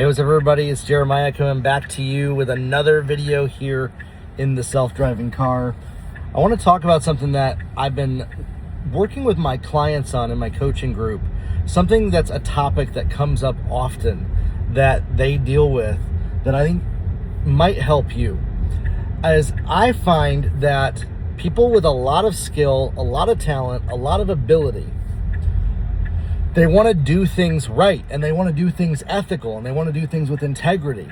Hey, what's up everybody? It's Jeremiah coming back to you with another video here in the self-driving car. I want to talk about something that I've been working with my clients on in my coaching group. Something that's a topic that comes up often that they deal with that I think might help you. As I find that people with a lot of skill, a lot of talent, a lot of ability, they want to do things right, and they want to do things ethical, and they want to do things with integrity.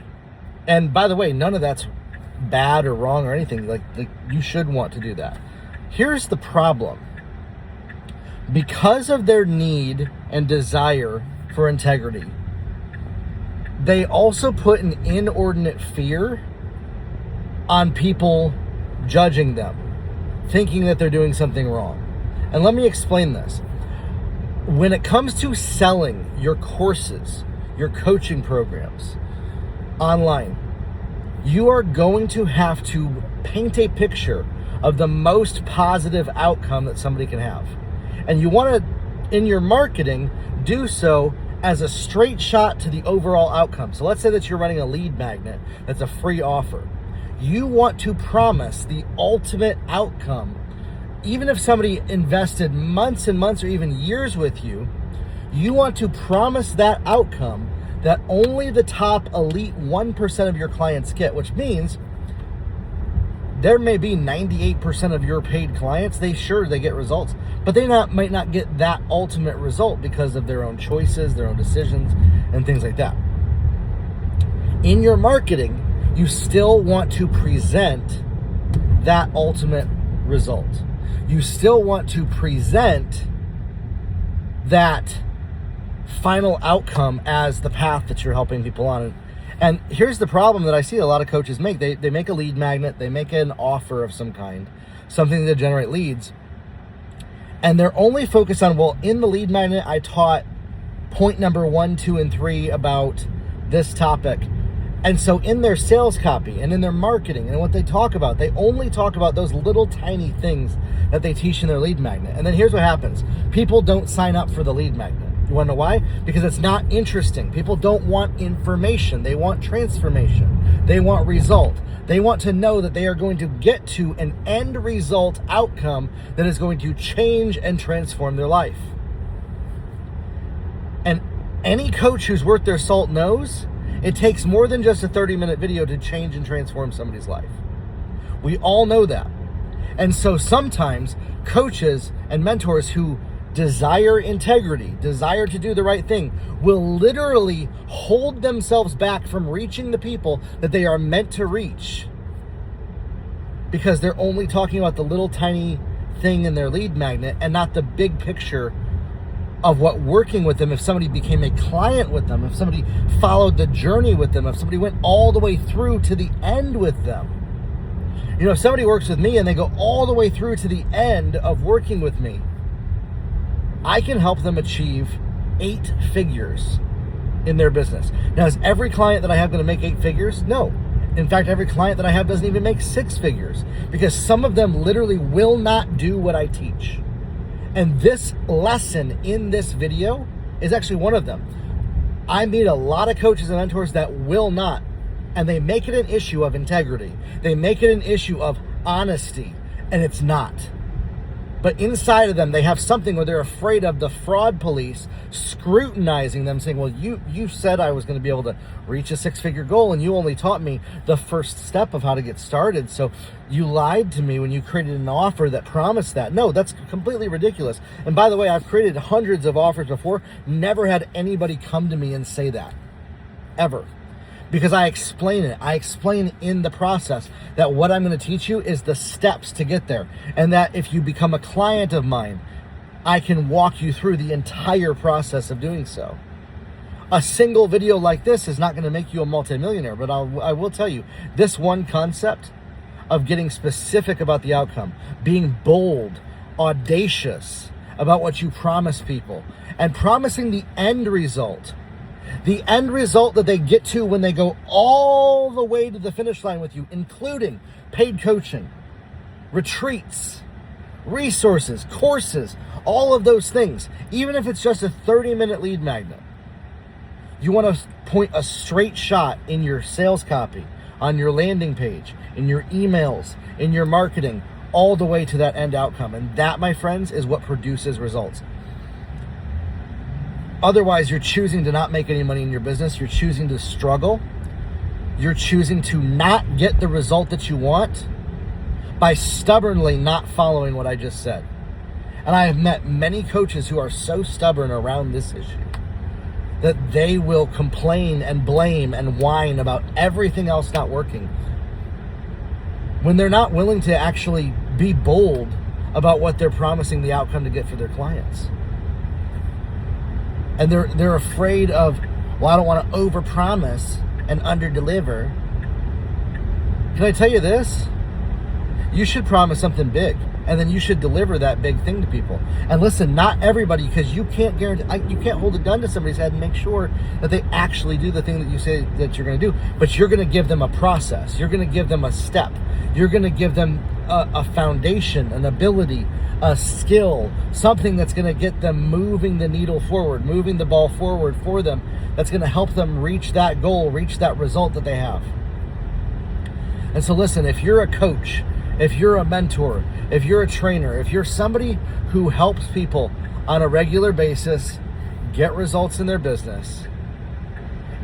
And by the way, none of that's bad or wrong or anything. Like you should want to do that. Here's the problem. Because of their need and desire for integrity, they also put an inordinate fear on people judging them, thinking that they're doing something wrong. And let me explain this. When it comes to selling your courses, your coaching programs online, you are going to have to paint a picture of the most positive outcome that somebody can have. And you want to, in your marketing, do so as a straight shot to the overall outcome. So let's say that you're running a lead magnet that's a free offer. You want to promise the ultimate outcome. Even if somebody invested months and months or even years with you, you want to promise that outcome that only the top elite 1% of your clients get, which means there may be 98% of your paid clients, they get results, but they might not get that ultimate result because of their own choices, their own decisions, and things like that. In your marketing, you still want to present that ultimate result. You still want to present that final outcome as the path that you're helping people on. And here's the problem that I see a lot of coaches make. They make a lead magnet, they make an offer of some kind, something to generate leads, and they're only focused on, well, in the lead magnet, I taught point number 1, 2, and 3 about this topic. And so in their sales copy and in their marketing and what they talk about, they only talk about those little tiny things that they teach in their lead magnet. And then here's what happens. People don't sign up for the lead magnet. You want to know why? Because it's not interesting. People don't want information. They want transformation. They want result. They want to know that they are going to get to an end result outcome that is going to change and transform their life. And any coach who's worth their salt knows it takes more than just a 30-minute video to change and transform somebody's life. We all know that. And so sometimes coaches and mentors who desire integrity, desire to do the right thing, will literally hold themselves back from reaching the people that they are meant to reach because they're only talking about the little tiny thing in their lead magnet and not the big picture of what working with them, if somebody became a client with them, if somebody followed the journey with them, if somebody went all the way through to the end with them. You know, if somebody works with me and they go all the way through to the end of working with me, I can help them achieve 8 figures in their business. Now, is every client that I have going to make 8 figures? No. In fact, every client that I have doesn't even make 6 figures because some of them literally will not do what I teach. And this lesson in this video is actually one of them. I meet a lot of coaches and mentors that will not, and they make it an issue of integrity. They make it an issue of honesty, and it's not. But inside of them, they have something where they're afraid of the fraud police scrutinizing them, saying, well, you said I was going to be able to reach a 6-figure goal, and you only taught me the first step of how to get started. So you lied to me when you created an offer that promised that. No, that's completely ridiculous. And by the way, I've created hundreds of offers before, never had anybody come to me and say that, ever. Because I explain it. I explain in the process that what I'm going to teach you is the steps to get there. And that if you become a client of mine, I can walk you through the entire process of doing so. A single video like this is not going to make you a multimillionaire, but I will tell you, this one concept of getting specific about the outcome, being bold, audacious about what you promise people, and promising the end result. The end result that they get to when they go all the way to the finish line with you, including paid coaching, retreats, resources, courses, all of those things, even if it's just a 30-minute lead magnet. You want to point a straight shot in your sales copy, on your landing page, in your emails, in your marketing, all the way to that end outcome. And that, my friends, is what produces results. Otherwise, you're choosing to not make any money in your business. You're choosing to struggle. You're choosing to not get the result that you want by stubbornly not following what I just said. And I have met many coaches who are so stubborn around this issue that they will complain and blame and whine about everything else not working when they're not willing to actually be bold about what they're promising the outcome to get for their clients. And they're afraid of, well, I don't want to overpromise and underdeliver. Can I tell you this? You should promise something big, and then you should deliver that big thing to people. And listen, not everybody, because you can't guarantee, you can't hold a gun to somebody's head and make sure that they actually do the thing that you say that you're going to do. But you're going to give them a process. You're going to give them a step. You're going to give them a foundation, an ability, a skill, something that's going to get them moving the needle forward, moving the ball forward for them. That's going to help them reach that goal, reach that result that they have. And so listen, if you're a coach, if you're a mentor, if you're a trainer, if you're somebody who helps people on a regular basis get results in their business,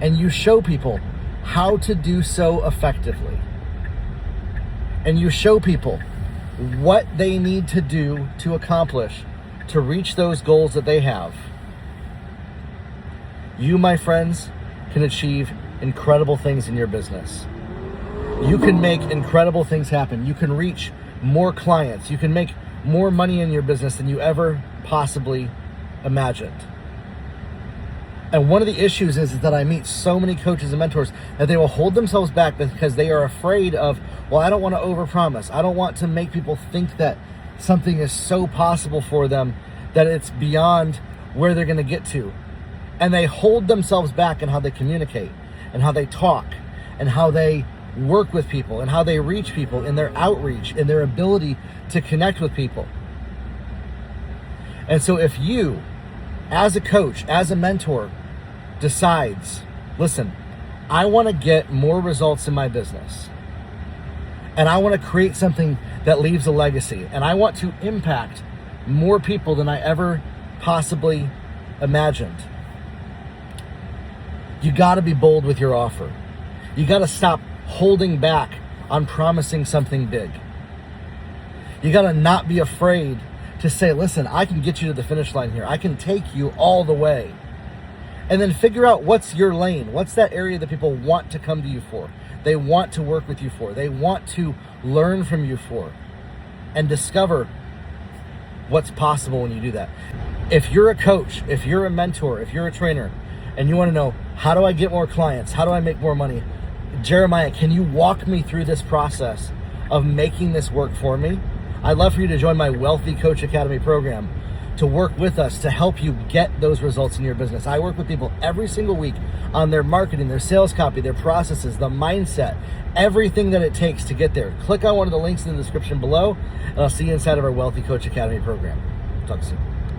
and you show people how to do so effectively, and you show people what they need to do to accomplish to reach those goals that they have, you, my friends, can achieve incredible things in your business. You can make incredible things happen. You can reach more clients. You can make more money in your business than you ever possibly imagined. And one of the issues is that I meet so many coaches and mentors that they will hold themselves back because they are afraid of, well, I don't want to overpromise. I don't want to make people think that something is so possible for them that it's beyond where they're going to get to. And they hold themselves back in how they communicate and how they talk and how they work with people and how they reach people in their outreach and their ability to connect with people. And so if you, as a coach, as a mentor, decides, listen, I want to get more results in my business, and I want to create something that leaves a legacy, and I want to impact more people than I ever possibly imagined, you got to be bold with your offer. You got to stop holding back on promising something big. You got to not be afraid to say, listen, I can get you to the finish line here. I can take you all the way. And then figure out what's your lane. What's that area that people want to come to you for? They want to work with you for. They want to learn from you for. And discover what's possible when you do that. If you're a coach, if you're a mentor, if you're a trainer, and you want to know, how do I get more clients? How do I make more money? Jeremiah, can you walk me through this process of making this work for me? I'd love for you to join my Wealthy Coach Academy program to work with us to help you get those results in your business. I work with people every single week on their marketing, their sales copy, their processes, the mindset, everything that it takes to get there. Click on one of the links in the description below, and I'll see you inside of our Wealthy Coach Academy program. Talk soon.